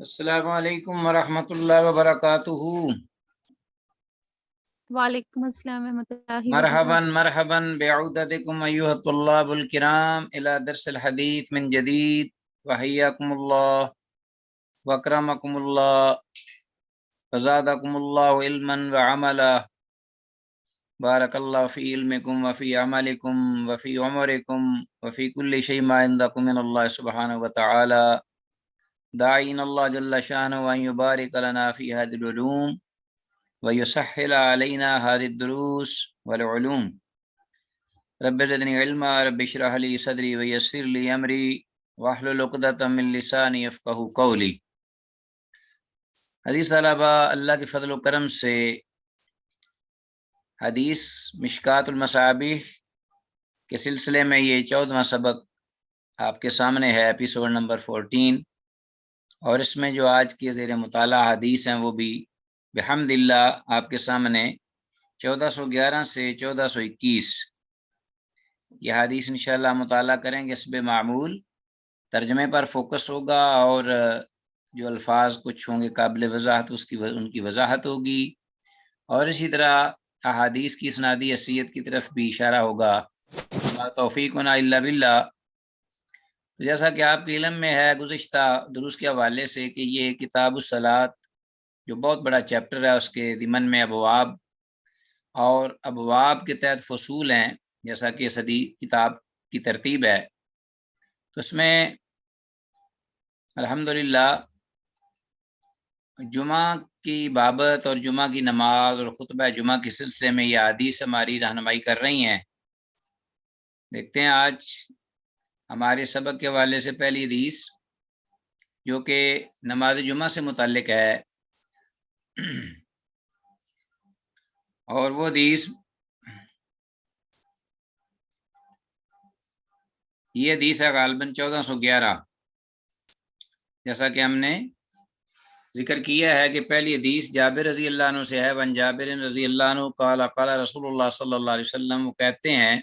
السلام علیکم ورحمۃ اللہ وبرکاتہ۔ وعلیکم السلام ورحمۃ اللہ مرحبا وبرکاتہ۔ مرحبا بعودتکم ایھا الطلاب الکرام الی درس الحدیث من جدید، وحیاکم اللہ واکرمکم اللہ وزادکم اللہ علما وعملا، بارک اللہ فی علمکم وفی عملکم وفی عمرکم وفی کل شیء ما عندکم من اللہ سبحانہ وتعالی، داعین اللہ جل شانہ ان یبارک لنا فی هذه العلوم ویسهل علینا هذه الدروس والعلوم۔ رب زدنی علما، رب اشرح لی صدری ویسر لی امری واحلل عقدۃ من لسانی یفقہوا قولی۔ عزیز طلبہ، اللہ کے فضل و کرم سے حدیث مشکات المصابیح کے سلسلے میں یہ 14واں سبق آپ کے سامنے ہے، ایپیسوڈ نمبر 14، اور اس میں جو آج کے زیر مطالعہ حدیث ہیں وہ بھی بحمد اللہ آپ کے سامنے 1411 سے 1421 یہ حدیث انشاءاللہ مطالعہ کریں گے۔ حسب معمول ترجمے پر فوکس ہوگا، اور جو الفاظ کچھ ہوں گے قابل وضاحت ان کی وضاحت ہوگی، اور اسی طرح احادیث کی اسنادی حیثیت کی طرف بھی اشارہ ہوگا۔ ما توفیقنا الا باللہ۔ تو جیسا کہ آپ کے علم میں ہے گزشتہ دروس کے حوالے سے کہ یہ کتاب الصلاۃ جو بہت بڑا چیپٹر ہے، اس کے ضمن میں ابواب اور ابواب کے تحت فصول ہیں، جیسا کہ صدی کتاب کی ترتیب ہے۔ تو اس میں الحمدللہ جمعہ کی بابت اور جمعہ کی نماز اور خطبہ جمعہ کے سلسلے میں یہ حدیث ہماری رہنمائی کر رہی ہیں۔ دیکھتے ہیں آج ہمارے سبق کے حوالے سے پہلی حدیث جو کہ نماز جمعہ سے متعلق ہے، اور وہ حدیث یہ حدیث ہے غالباً 1411، جیسا کہ ہم نے ذکر کیا ہے کہ پہلی حدیث جابر رضی اللہ عنہ سے ہے۔ ون جابر رضی اللہ عنہ قال قال رسول اللہ صلی اللہ علیہ وسلم، وہ کہتے ہیں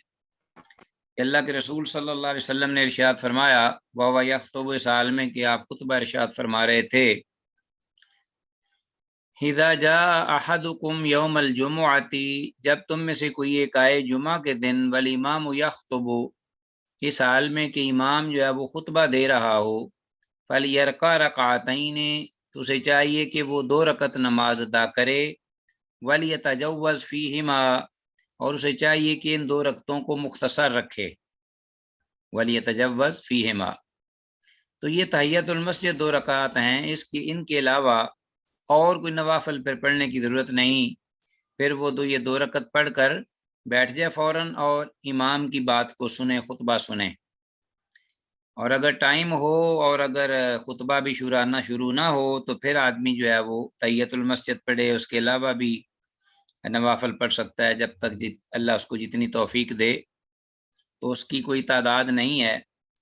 کہ اللہ کے رسول صلی اللہ علیہ وسلم نے ارشاد فرمایا، وَهُوَ يَخْطُبُ، اس حال میں کہ آپ خطبہ ارشاد فرما رہے تھے، اذا جاء احدکم یوم الجمعۃ، جب تم میں سے کوئی ایک آئے جمعہ کے دن، والامام یخطب، اس حال میں کہ امام جو ہے وہ خطبہ دے رہا ہو، فلیرکع رکعتین، تو اسے چاہیے کہ وہ 2 رکعت نماز ادا کرے، ولیتجوز فیہما، اور اسے چاہیے کہ ان 2 رکعتوں کو مختصر رکھے، ولیتجوز فیہما۔ تو یہ تحیۃ المسجد 2 رکعت ہیں، ان کے علاوہ اور کوئی نوافل پر پڑھنے کی ضرورت نہیں۔ پھر وہ یہ 2 رکعت پڑھ کر بیٹھ جائے فوراً، اور امام کی بات کو سنیں، خطبہ سنیں، اور اگر ٹائم ہو اور اگر خطبہ بھی شروع نہ ہو تو پھر آدمی جو ہے وہ تحیۃ المسجد پڑھے۔ اس کے علاوہ بھی نوافل پڑھ سکتا ہے، جب تک اللہ اس کو جتنی توفیق دے، تو اس کی کوئی تعداد نہیں ہے،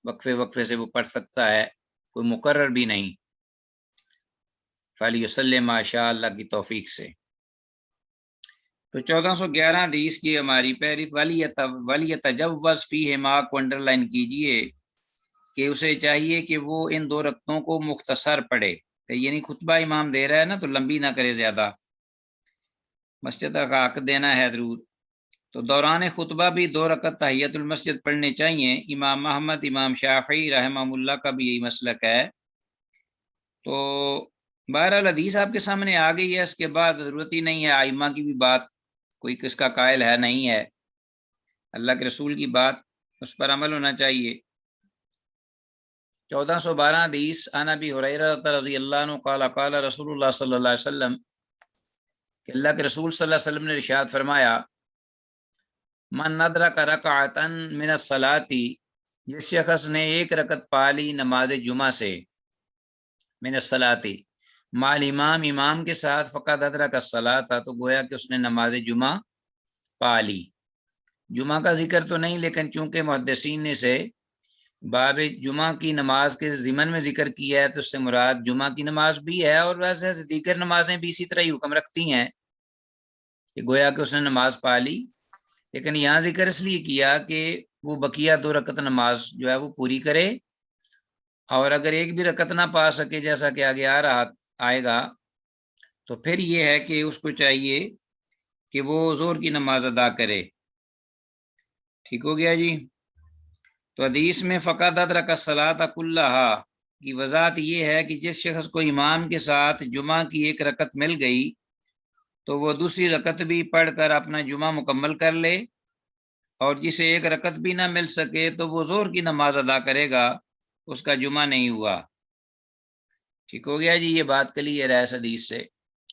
وقفے سے وہ پڑھ سکتا ہے، کوئی مقرر بھی نہیں، فَلْيُصَلِّ مَا شَاءَ، اللہ کی توفیق سے۔ تو 1411 حدیث کی ہماری پہلی وَلْيَتَجَوَّزْ فِيهِمَا کو انڈر لائن کیجئے کہ اسے چاہیے کہ وہ ان 2 رکعتوں کو مختصر پڑھے، یعنی خطبہ امام دے رہا ہے نا تو لمبی نہ کرے زیادہ، مسجد کا حق دینا ہے ضرور، تو دوران خطبہ بھی 2 رکعت تحیۃ المسجد پڑھنے چاہیے۔ امام احمد، امام شافعی رحمہ اللہ کا بھی یہی مسلک ہے۔ تو بہرحال حدیث آپ کے سامنے آ گئی ہے، اس کے بعد ضرورت ہی نہیں ہے ائمہ کی بھی بات کوئی کس کا قائل ہے نہیں ہے، اللہ کے رسول کی بات، اس پر عمل ہونا چاہیے۔ 1412 حدیث عن ابی ہریرہ رضی اللہ عنہ قال قال رسول اللہ صلی اللہ علیہ وسلم، کہ اللہ کے رسول صلی اللہ علیہ وسلم نے ارشاد فرمایا، من ندرک رکعتا من الصلاۃ، جس شخص نے 1 رکعت پالی نماز جمعہ سے، من الصلاۃ مال امام کے ساتھ، فقد ادرک الصلاۃ، تو گویا کہ اس نے نماز جمعہ پالی۔ جمعہ کا ذکر تو نہیں، لیکن چونکہ محدثین نے سے باب جمعہ کی نماز کے ضمن میں ذکر کیا ہے، تو اس سے مراد جمعہ کی نماز بھی ہے، اور ویسے دیگر نمازیں بھی اسی طرح ہی حکم رکھتی ہیں کہ گویا کہ اس نے نماز پالی، لیکن یہاں ذکر اس لیے کیا کہ وہ بقیہ 2 رکعت نماز جو ہے وہ پوری کرے، اور اگر ایک بھی رکعت نہ پا سکے جیسا کہ آگے آئے گا تو پھر یہ ہے کہ اس کو چاہیے کہ وہ ظہر کی نماز ادا کرے. ٹھیک ہو گیا جی. تو حدیث میں فقط ادرک الصلاۃ کلھا کی وضاحت یہ ہے کہ جس شخص کو امام کے ساتھ جمعہ کی ایک رکعت مل گئی تو وہ دوسری رکعت بھی پڑھ کر اپنا جمعہ مکمل کر لے، اور جسے ایک رکعت بھی نہ مل سکے تو وہ ظہر کی نماز ادا کرے گا، اس کا جمعہ نہیں ہوا. ٹھیک ہو گیا جی. یہ بات کلیئر ہے اس حدیث سے.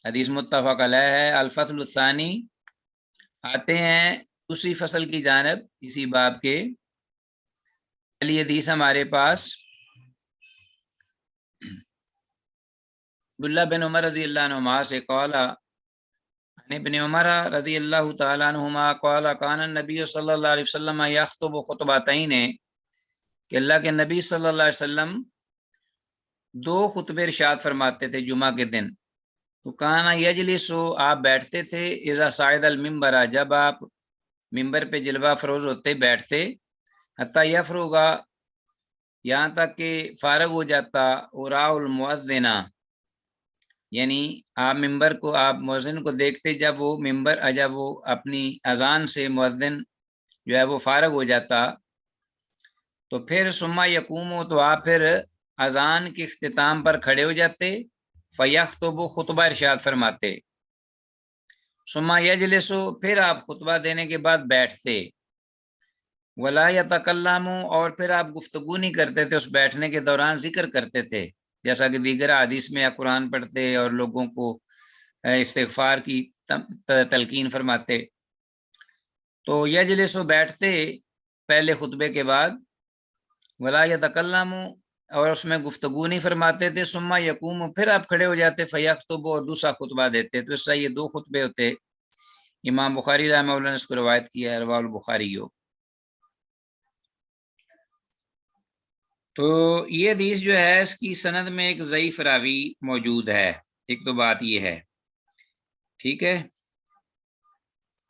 حدیث متفق علیہ ہے. الفصل الثانی، آتے ہیں اسی فصل کی جانب اسی باب کے. پہلی حدیث ہمارے پاس عبداللہ بن عمر رضی اللہ عنہما سے قال ابن عمر رضی اللہ تعالیٰ عنہما قال کان النبی صلی اللہ علیہ وسلم یخطب خطبتین، کہ اللہ کے نبی صلی اللہ علیہ وسلم دو خطبے ارشاد فرماتے تھے جمعہ کے دن. تو کانا یجلس، آپ بیٹھتے تھے، اذا صعد المنبر، جب آپ ممبر پہ جلوہ فروز ہوتے بیٹھتے، حتی یفرغ، یہاں تک کہ فارغ ہو جاتا، اراء المؤذن، یعنی آپ ممبر کو، آپ مؤذن کو دیکھتے جب وہ اپنی اذان سے مؤذن جو ہے وہ فارغ ہو جاتا، تو پھر ثم یقوم، تو آپ پھر اذان کے اختتام پر کھڑے ہو جاتے، فیخطب، خطبہ ارشاد فرماتے، ثم یجلس، پھر آپ خطبہ دینے کے بعد بیٹھتے، ولا یتکلم، اور پھر آپ گفتگو نہیں کرتے تھے، اس بیٹھنے کے دوران ذکر کرتے تھے جیسا کہ دیگر حدیث میں آپ قرآن پڑھتے اور لوگوں کو استغفار کی تلقین فرماتے. تو یجلس، بیٹھتے پہلے خطبے کے بعد، ولا یتکلم، اور اس میں گفتگو نہیں فرماتے تھے، ثم یقوم، پھر آپ کھڑے ہو جاتے، فیخطب، اور دوسرا خطبہ دیتے. تو اس سے یہ دو خطبے ہوتے. امام بخاری رحمہ اللہ نے اس کو روایت کیا ہے، رواه البخاری. تو یہ حدیث جو ہے اس کی سند میں ایک ضعیف راوی موجود ہے. ایک تو بات یہ ہے. ٹھیک ہے.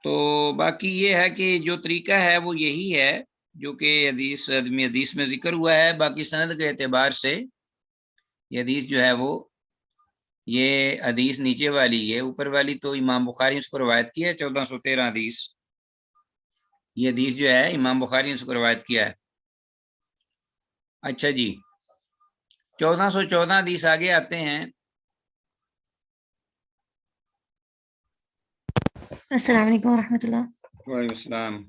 تو باقی یہ ہے کہ جو طریقہ ہے وہ یہی ہے جو کہ حدیث میں ذکر ہوا ہے. باقی سند کے اعتبار سے یہ حدیث جو ہے وہ، یہ حدیث نیچے والی ہے، اوپر والی تو امام بخاری نے اس کو روایت کیا ہے، 1413 حدیث. یہ حدیث جو ہے امام بخاری نے اس کو روایت کیا ہے. اچھا جی، 1414 حدیث آگے آتے ہیں. السلام علیکم ورحمۃ اللہ. وعلیکم السلام.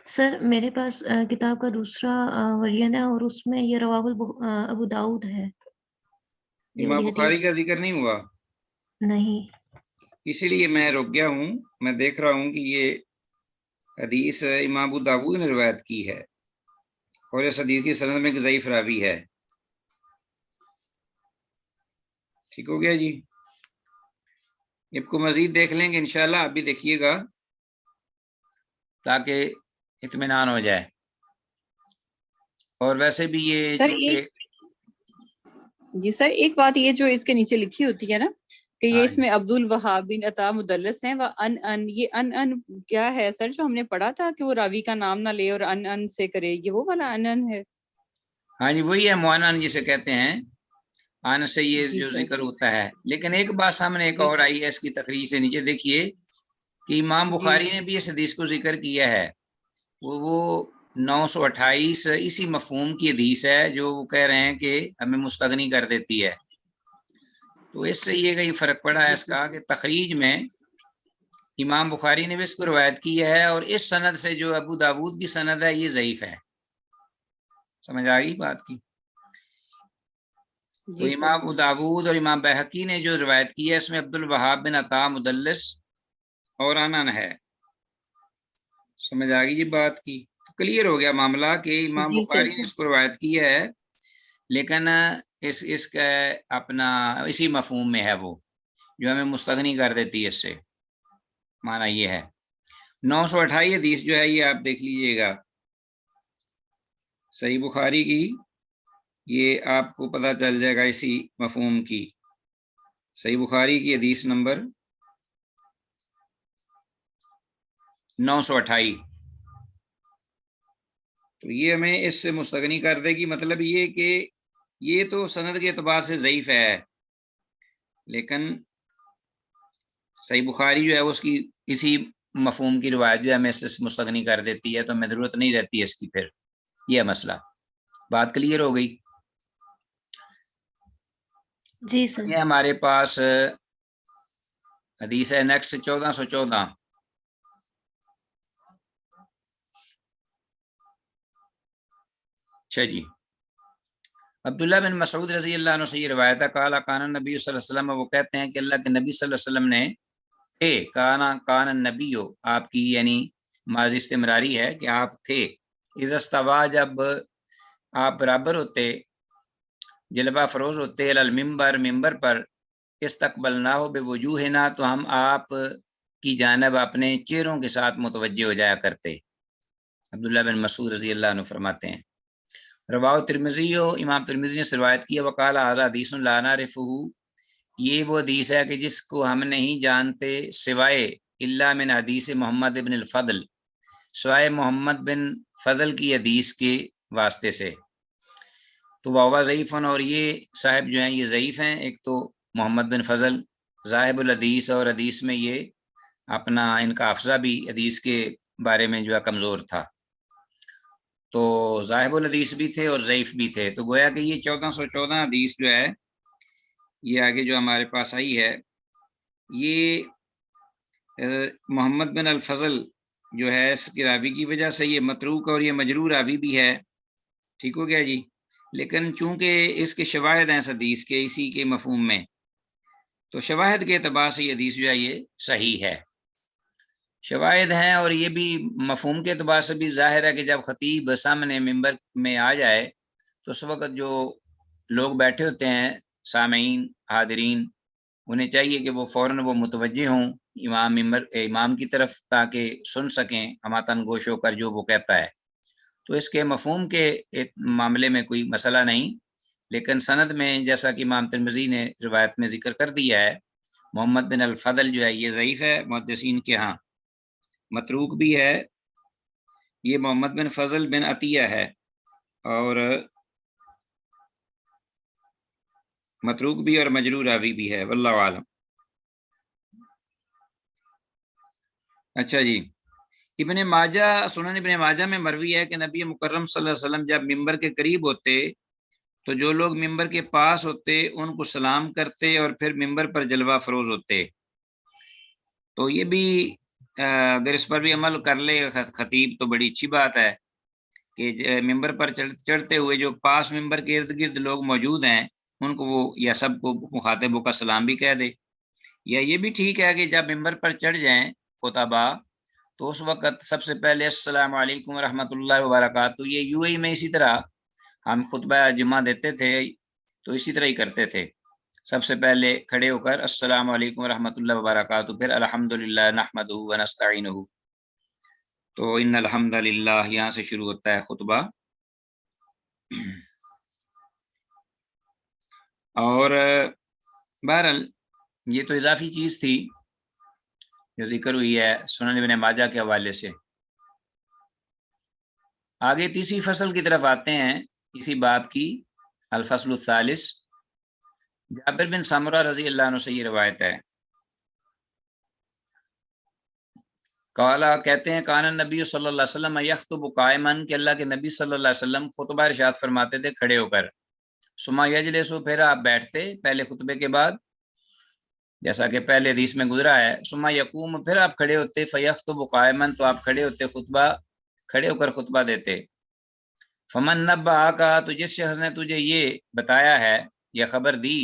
سر میرے پاس کتاب کا دوسرا ورژن ہے اور اس میں یہ رواه ابو داؤد ہے. امام بخاری کا ذکر نہیں ہوا؟ نہیں. اسی لیے میں رک گیا ہوں. میں دیکھ رہا ہوں کہ یہ حدیث امام ابو داؤد نے روایت کی ہے، اور اس حدیث کی سند میں ایک ضعیف راوی ہے. ٹھیک ہو گیا جی. اب کو مزید دیکھ لیں گے انشاءاللہ. آپ بھی دیکھیے گا تاکہ اطمینان ہو جائے. اور ویسے بھی یہ سر جی سر، ایک بات یہ جو اس کے نیچے لکھی ہوتی ہے نا کہ یہ اس میں عبد الوہاب بن عطا مدلس ہیں، وہ یہ ان کیا ہے سر جو ہم نے پڑھا تھا کہ وہ راوی کا نام نہ لے اور ان سے کرے، یہ وہ والا ان ہے؟ ہاں جی، وہی ہے معانن جسے کہتے ہیں، آن سے یہ جی جو سر. ذکر ہوتا ہے. لیکن ایک بات سامنے ایک جی اور آئی ہے اس کی تقریر سے نیچے دیکھیے کہ امام جی بخاری نے بھی اس حدیث کو ذکر کیا ہے. وہ 928 اسی مفہوم کی حدیث ہے جو وہ کہہ رہے ہیں کہ ہمیں مستغنی کر دیتی ہے. تو اس سے یہ کئی فرق پڑا ہے جی اس کا کہ تخریج میں امام بخاری نے بھی اس کو روایت کی ہے، اور اس سند سے جو ابو داود کی سند ہے یہ ضعیف ہے. سمجھ آ گئی بات کی؟ تو جی سر. امام ابو داود اور امام بہقی نے جو روایت کی ہے اس میں عبد الوہاب بن عطا مدلس اور انن ہے. سمجھ آ گئی جی بات کی؟ تو کلیئر ہو گیا معاملہ کہ امام جی سر. بخاری نے اس کو روایت کی ہے، لیکن اس کا اپنا اسی مفہوم میں ہے وہ جو ہمیں مستغنی کر دیتی ہے. اس سے معنی یہ ہے. 928 حدیث جو ہے یہ آپ دیکھ لیجئے گا صحیح بخاری کی، یہ آپ کو پتہ چل جائے گا اسی مفہوم کی. صحیح بخاری کی حدیث نمبر 928. تو یہ ہمیں اس سے مستغنی کر دے گی. مطلب یہ کہ یہ تو سند کے اعتبار سے ضعیف ہے، لیکن صحیح بخاری جو ہے اس کی اسی مفہوم کی روایت جو ہے ہمیں اس سے مستغنی کر دیتی ہے، تو ہمیں ضرورت نہیں رہتی ہے اس کی، پھر یہ مسئلہ بات کلیئر ہو گئی۔ جی سر۔ یہ ہمارے پاس حدیث ہے نیکسٹ 1414۔ اچھا جی، عبداللہ بن مسعود رضی اللہ عنہ سے یہ روایت ہے، قال کان النبی صلی اللہ علیہ وسلم، وہ کہتے ہیں کہ اللہ کے نبی صلی اللہ علیہ وسلم نے کان النبی، آپ کی یعنی ماضی استمراری ہے کہ آپ تھے، اذا استوى، جب آپ برابر ہوتے، جلوہ فروز ہوتے، المنبر، ممبر پر، استقبلناہ بوجوہنا، تو ہم آپ کی جانب اپنے چہروں کے ساتھ متوجہ ہو جایا کرتے۔ عبداللہ بن مسعود رضی اللہ عنہ فرماتے ہیں، رواہ ترمذی، امام ترمذی نے روایت کیا، وقال ھذا حدیث لا نعرفہ، یہ وہ حدیث ہے کہ جس کو ہم نہیں جانتے سوائے الا من حدیث محمد بن الفضل، سوائے محمد بن فضل کی حدیث کے واسطے سے۔ تو واہ ضعیف، اور یہ صاحب جو ہیں یہ ضعیف ہیں، ایک تو محمد بن فضل ذاہب الحدیث، اور حدیث میں یہ اپنا ان کا حافظہ بھی حدیث کے بارے میں جو ہے کمزور تھا، تو ذاہب الحدیث بھی تھے اور ضعیف بھی تھے۔ تو گویا کہ یہ 1414 حدیث جو ہے یہ آگے جو ہمارے پاس آئی ہے، یہ محمد بن الفضل جو ہے اس کی راوی کی وجہ سے یہ متروک اور یہ مجرور راوی بھی ہے، ٹھیک ہو گیا جی۔ لیکن چونکہ اس کے شواہد ہیں اس حدیث کے اسی کے مفہوم میں، تو شواہد کے اعتبار سے یہ حدیث جو ہے یہ صحیح ہے، شواہد ہیں، اور یہ بھی مفہوم کے اعتبار سے بھی ظاہر ہے کہ جب خطیب سامنے ممبر میں آ جائے تو اس وقت جو لوگ بیٹھے ہوتے ہیں سامعین حاضرین، انہیں چاہیے کہ وہ فوراً وہ متوجہ ہوں امام کی طرف، تاکہ سن سکیں ہماتن گوش ہو کر جو وہ کہتا ہے۔ تو اس کے مفہوم کے معاملے میں کوئی مسئلہ نہیں، لیکن سند میں جیسا کہ امام ترمذی نے روایت میں ذکر کر دیا ہے، محمد بن الفضل جو ہے یہ ضعیف ہے، محدثین کے ہاں متروک بھی ہے، یہ محمد بن فضل بن عطیہ ہے، اور متروک بھی اور مجرور راوی بھی ہے، واللہ عالم۔ اچھا جی، ابن ماجہ، سنن ابن ماجہ میں مروی ہے کہ نبی مکرم صلی اللہ علیہ وسلم جب ممبر کے قریب ہوتے تو جو لوگ ممبر کے پاس ہوتے ان کو سلام کرتے اور پھر ممبر پر جلوہ فروز ہوتے۔ تو یہ بھی اگر اس پر بھی عمل کر لے خطیب تو بڑی اچھی بات ہے کہ ممبر پر چڑھتے ہوئے جو پاس ممبر کے ارد گرد لوگ موجود ہیں ان کو وہ یا سب کو مخاطبوں کا سلام بھی کہہ دے، یا یہ بھی ٹھیک ہے کہ جب ممبر پر چڑھ جائیں خطبہ تو اس وقت سب سے پہلے السلام علیکم ورحمۃ اللہ وبرکاتہ، یہ یو اے میں اسی طرح ہم خطبہ جمعہ دیتے تھے تو اسی طرح ہی کرتے تھے، سب سے پہلے کھڑے ہو کر السلام علیکم ورحمۃ اللہ وبرکاتہ، پھر الحمدللہ نحمدہ ونستعینہ، تو ان الحمد للہ یہاں سے شروع ہوتا ہے خطبہ۔ اور بہرحال یہ تو اضافی چیز تھی جو ذکر ہوئی ہے سنن ابن ماجہ کے حوالے سے۔ آگے تیسری فصل کی طرف آتے ہیں، اسی باب کی الفصل الثالث، جابر بن سمرہ رضی اللہ عنہ سے یہ روایت ہے، قالا کہتے ہیں کان النبی صلی اللہ علیہ وسلم یخطب قائما، کہ اللہ کے نبی صلی اللہ علیہ وسلم خطبہ ارشاد فرماتے تھے کھڑے ہو کر، ثم یجلس، پھر آپ بیٹھتے پہلے خطبے کے بعد جیسا کہ پہلے حدیث میں گزرا ہے، ثم یقوم، پھر آپ کھڑے ہوتے، فیخطب قائما، تو آپ کھڑے ہوتے کھڑے ہو کر خطبہ دیتے، فمن نبہ کا، تو جس شخص نے تجھے یہ بتایا ہے یا خبر دی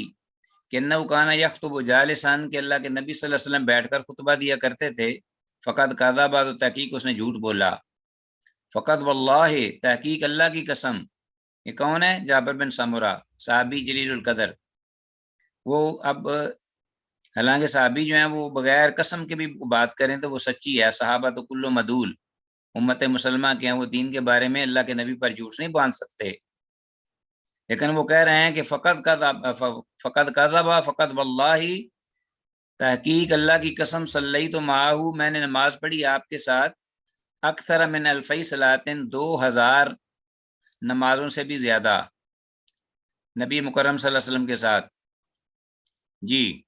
کہ انہ کان یخطب جالسا، کہ اللہ کے نبی صلی اللہ علیہ وسلم بیٹھ کر خطبہ دیا کرتے تھے، فقط کذب، تو تحقیق اس نے جھوٹ بولا، فقط واللہ، تحقیق اللہ کی قسم، یہ کون ہے؟ جابر بن سمرہ، صحابی جلیل القدر، وہ اب حالانکہ صحابی جو ہیں وہ بغیر قسم کے بھی بات کریں تو وہ سچی ہے، صحابہ تو کلو مدول، امت مسلمہ کے ہیں، وہ دین کے بارے میں اللہ کے نبی پر جھوٹ نہیں باندھ سکتے، لیکن وہ کہہ رہے ہیں کہ فقط کذب، فقط واللہ، تحقیق اللہ کی قسم، صلی تو معاہو، میں نے نماز پڑھی آپ کے ساتھ، اکثر من الفی صلاتن، 2000 نمازوں سے بھی زیادہ، نبی مکرم صلی اللہ علیہ وسلم کے ساتھ؟ جی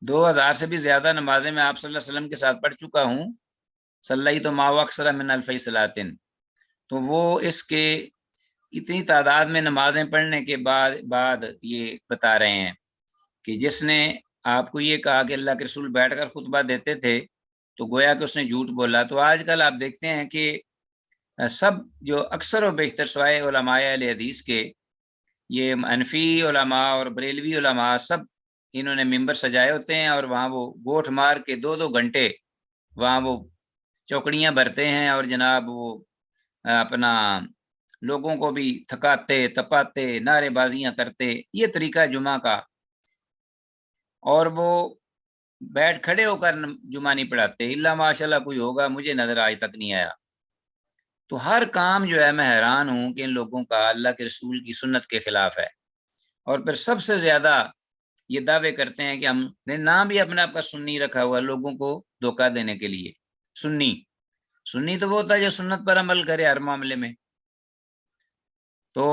2000 سے بھی زیادہ نمازیں میں آپ صلی اللہ علیہ وسلم کے ساتھ پڑھ چکا ہوں. صلی تو ما اکثر من الف صلاتن. تو وہ اس کے اتنی تعداد میں نمازیں پڑھنے کے بعد یہ بتا رہے ہیں کہ جس نے آپ کو یہ کہا کہ اللہ کے رسول بیٹھ کر خطبہ دیتے تھے تو گویا کہ اس نے جھوٹ بولا. تو آج کل آپ دیکھتے ہیں کہ سب جو اکثر و بیشتر سوائے علماء اہل حدیث کے یہ حنفی علماء اور بریلوی علماء سب انہوں نے ممبر سجائے ہوتے ہیں اور وہاں وہ گوٹھ مار کے 2-2 گھنٹے وہاں وہ چوکڑیاں بھرتے ہیں اور جناب وہ اپنا لوگوں کو بھی تھکاتے تپاتے نعرے بازیاں کرتے. یہ طریقہ جمعہ کا. اور وہ بیٹھ کھڑے ہو کر جمعہ نہیں پڑھاتے. اللہ ماشاء اللہ کوئی ہوگا, مجھے نظر آج تک نہیں آیا. تو ہر کام جو ہے میں حیران ہوں کہ ان لوگوں کا اللہ کے رسول کی سنت کے خلاف ہے. اور پھر سب سے زیادہ یہ دعوے کرتے ہیں کہ ہم نے نام بھی اپنے آپ کا سنی رکھا ہوا لوگوں کو دھوکہ دینے کے لیے. سنی تو وہ ہوتا ہے جو سنت پر عمل کرے ہر معاملے میں. تو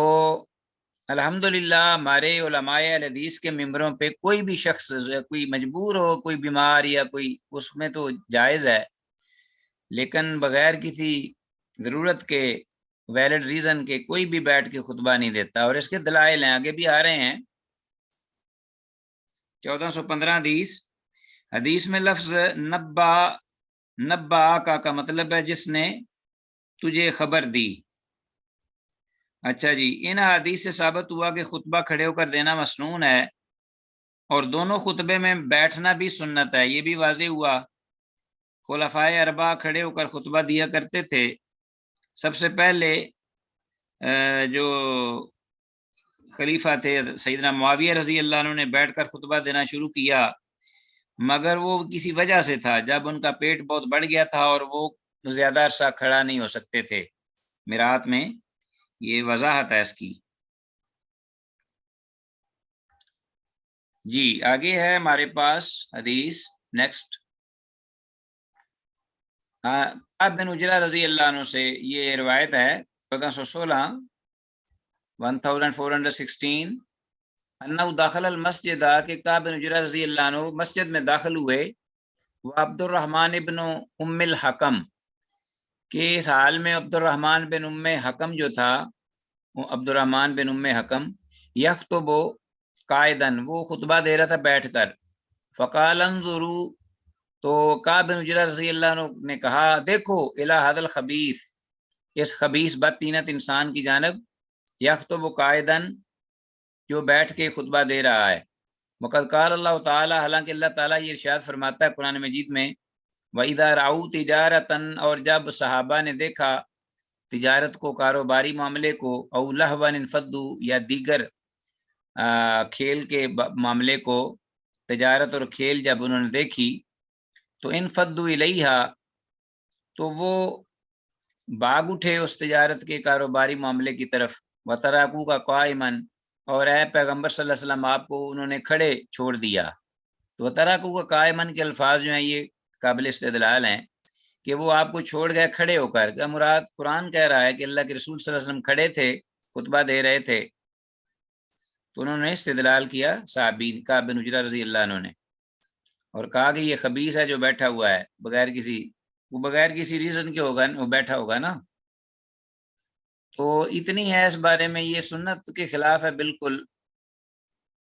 الحمدللہ ہمارے علماء اہل حدیث کے ممبروں پہ کوئی بھی شخص کوئی مجبور ہو, کوئی بیمار یا کوئی, اس میں تو جائز ہے, لیکن بغیر کسی ضرورت کے ویلڈ ریزن کے کوئی بھی بیٹھ کے خطبہ نہیں دیتا. اور اس کے دلائل ہیں, آگے بھی آ رہے ہیں. 1415 حدیث میں لفظ نبا کا مطلب ہے جس نے تجھے خبر دی. اچھا جی, ان حدیث سے ثابت ہوا کہ خطبہ کھڑے ہو کر دینا مسنون ہے اور دونوں خطبے میں بیٹھنا بھی سنت ہے. یہ بھی واضح ہوا. خلفائے اربعہ کھڑے ہو کر خطبہ دیا کرتے تھے. سب سے پہلے جو خلیفہ تھے سیدنا معاویہ رضی اللہ عنہ نے بیٹھ کر خطبہ دینا شروع کیا, مگر وہ کسی وجہ سے تھا, جب ان کا پیٹ بہت بڑھ گیا تھا اور وہ زیادہ عرصہ کھڑا نہیں ہو سکتے تھے. میرات میں یہ وضاحت ہے اس کی. جی آگے ہے ہمارے پاس حدیث نیکسٹ. کعب بن عجرہ رضی اللہ عنہ سے یہ روایت ہے 1416 1416 انہو داخل المسجد, کہ کعب بن عجرہ رضی اللہ عنہ مسجد میں داخل ہوئے. وہ عبد الرحمن ابن ام الحکم, کہ اس حال میں عبد الرحمن بن ام حکم جو تھا, عبد الرحمن بن ام حکم یخطب قائدن, وہ خطبہ دے رہا تھا بیٹھ کر. فقال انظروا, تو کعب بن عجرہ رضی اللہ عنہ نے کہا دیکھو الی ھذا الخبیث, اس خبیث بدتینت انسان کی جانب, یخطب قائدن, جو بیٹھ کے خطبہ دے رہا ہے. وقد قال اللہ تعالی, حالانکہ اللہ تعالیٰ یہ ارشاد فرماتا ہے قرآن مجید میں, وَإِذَا رَأَوْا تِجَارَةً, اور جب صحابہ نے دیکھا تجارت کو, کاروباری معاملے کو, او لہوا انفضوا, یا دیگر کھیل کے معاملے کو, تجارت اور کھیل جب انہوں نے دیکھی تو انفضوا الیہا, تو وہ بھاگ اٹھے اس تجارت کے کاروباری معاملے کی طرف. وترکوک قائما, اور اے پیغمبر صلی اللہ علیہ وسلم آپ کو انہوں نے کھڑے چھوڑ دیا. تو وترکوک قائما کے الفاظ جو ہیں یہ قابل استدلال ہیں کہ وہ آپ کو چھوڑ گئے کھڑے ہو کر. کیا مراد؟ قرآن کہہ رہا ہے کہ اللہ کے رسول صلی اللہ علیہ وسلم کھڑے تھے, خطبہ دے رہے تھے, تو انہوں نے استدلال کیا صحابین کعب بن عجرہ رضی اللہ عنہ نے, اور کہا کہ یہ خبیث ہے جو بیٹھا ہوا ہے بغیر کسی ریزن کے ہوگا, وہ بیٹھا ہوگا نا. تو اتنی ہے اس بارے میں, یہ سنت کے خلاف ہے بالکل.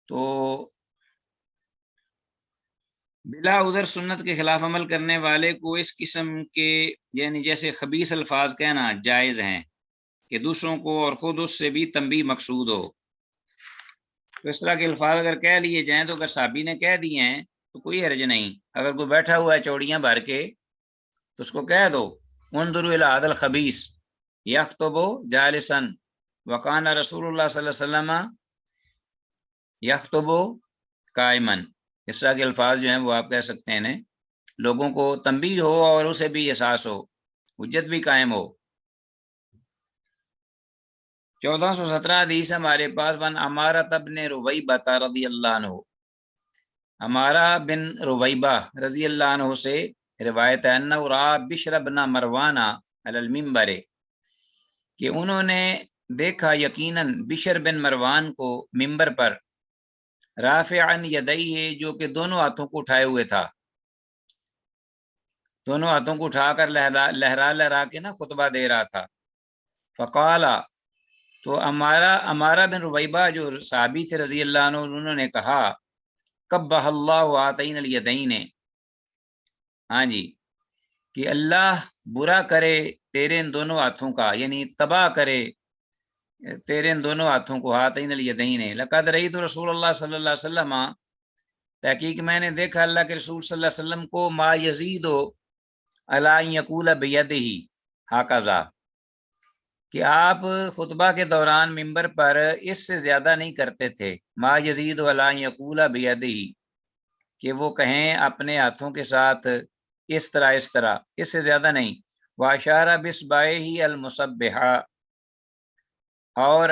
تو بلا عذر سنت کے خلاف عمل کرنے والے کو اس قسم کے, یعنی جیسے خبیث الفاظ کہنا جائز ہیں کہ دوسروں کو اور خود اس سے بھی تنبیہ مقصود ہو. تو اس طرح کے الفاظ اگر کہہ لیے جائیں, تو اگر صحابی نے کہہ دیے ہیں تو کوئی حرج نہیں. اگر کوئی بیٹھا ہوا ہے چوڑیاں بھر کے تو اس کو کہہ دو انظروا الی ھذا الخبیث یخطب جالسا وکان رسول اللہ صلی اللہ علیہ وسلم یخطب قائما. اس طرح کے الفاظ جو ہیں وہ آپ کہہ سکتے ہیں, لوگوں کو تنبیہ ہو اور اسے بھی احساس ہو, حجت بھی قائم ہو. 1417 حدیث ہمارے پاس. ون عمارۃ بن رویبہ رضی اللہ عنہ, عمارہ بن رویبہ رضی اللہ عنہ سے روایت ہے انہ رأى بشر بن مروان علی المنبر, کہ انہوں نے دیکھا یقیناً بشر بن مروان کو ممبر پر رافعن یدیہ جو کہ دونوں ہاتھوں کو اٹھائے ہوئے تھا، دونوں ہاتھوں کو اٹھا کر لہرا لہرا کے نا خطبہ دے رہا تھا۔ فقالا تو امارہ بن رویبہ جو صحابی تھے رضی اللہ عنہ، انہوں نے کہا قبح اللہ ہاتین الیدین، ہاں جی، کہ اللہ برا کرے تیرے ان دونوں ہاتھوں کا، یعنی تباہ کرے تیرے ان دونوں ہاتھوں کو، ہاتین الیدین لقد رأیت رسول اللہ صلی اللہ علیہ وسلم، تحقیق میں نے دیکھا اللہ کے رسول صلی اللہ علیہ وسلم کو، ما یزید علی ان یقول بیدہ ہکذا، کہ آپ خطبہ کے دوران ممبر پر اس سے زیادہ نہیں کرتے تھے، ما یزید علی ان یقول بیدہ، کہ وہ کہیں اپنے ہاتھوں کے ساتھ اس طرح اس سے زیادہ نہیں، واشارہ بصبعہ المسبحہ، اور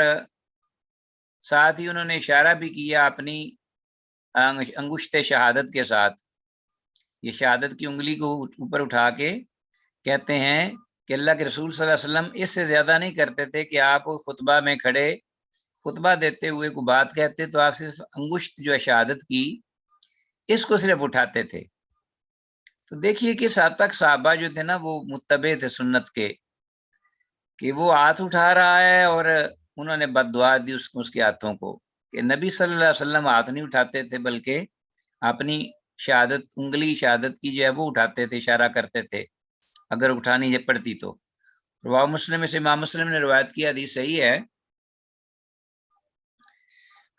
ساتھ ہی انہوں نے اشارہ بھی کیا اپنی انگشت شہادت کے ساتھ، یہ شہادت کی انگلی کو اوپر اٹھا کے کہتے ہیں کہ اللہ کے رسول صلی اللہ علیہ وسلم اس سے زیادہ نہیں کرتے تھے کہ آپ خطبہ میں کھڑے خطبہ دیتے ہوئے کو بات کہتے تو آپ صرف انگشت جو ہے شہادت کی اس کو صرف اٹھاتے تھے۔ تو دیکھیے کہ حد تک صحابہ جو تھے نا وہ متبع تھے سنت کے، کہ وہ ہاتھ اٹھا رہا ہے اور انہوں نے بد دعا دی اس کے ہاتھوں کو، کہ نبی صلی اللہ علیہ وسلم ہاتھ نہیں اٹھاتے تھے بلکہ اپنی شہادت انگلی شہادت کی جو ہے وہ اٹھاتے تھے، اشارہ کرتے تھے اگر اٹھانی پڑتی تو۔ رواه مسلم سے امام مسلم نے روایت کی، حدیث صحیح ہے۔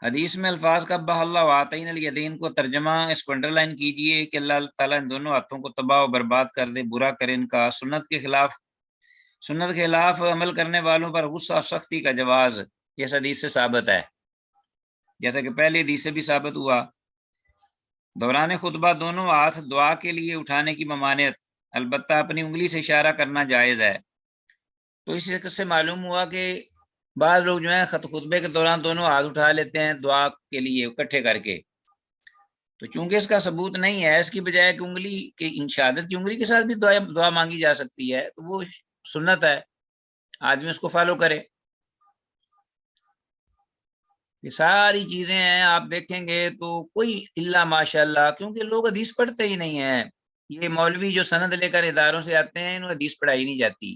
حدیث میں الفاظ کا بہ اللہ واتین الیدین کو ترجمہ اس کو انڈر لائن کیجئے کہ اللہ تعالیٰ ان دونوں ہاتھوں کو تباہ و برباد کر دے، برا کرے ان کا۔ سنت کے خلاف عمل کرنے والوں پر غصہ اور سختی کا جواز اس حدیث سے ثابت ہے، جیسا کہ پہلی حدیث سے بھی ثابت ہوا۔ دوران خطبہ دونوں ہاتھ دعا کے لیے اٹھانے کی ممانعت، البتہ اپنی انگلی سے اشارہ کرنا جائز ہے۔ تو اس سے معلوم ہوا کہ بعض لوگ جو ہیں خطبے کے دوران دونوں ہاتھ اٹھا لیتے ہیں دعا کے لیے اکٹھے کر کے، تو چونکہ اس کا ثبوت نہیں ہے، اس کی بجائے کہ انگلی کے شہادت کی انگلی کے ساتھ بھی دعا مانگی جا سکتی ہے، تو وہ سنت ہے، آدمی اس کو فالو کرے۔ یہ ساری چیزیں ہیں آپ دیکھیں گے تو کوئی اللہ ماشاء اللہ، کیونکہ لوگ حدیث پڑھتے ہی نہیں ہیں، یہ مولوی جو سند لے کر اداروں سے آتے ہیں انہیں حدیث پڑھائی نہیں جاتی،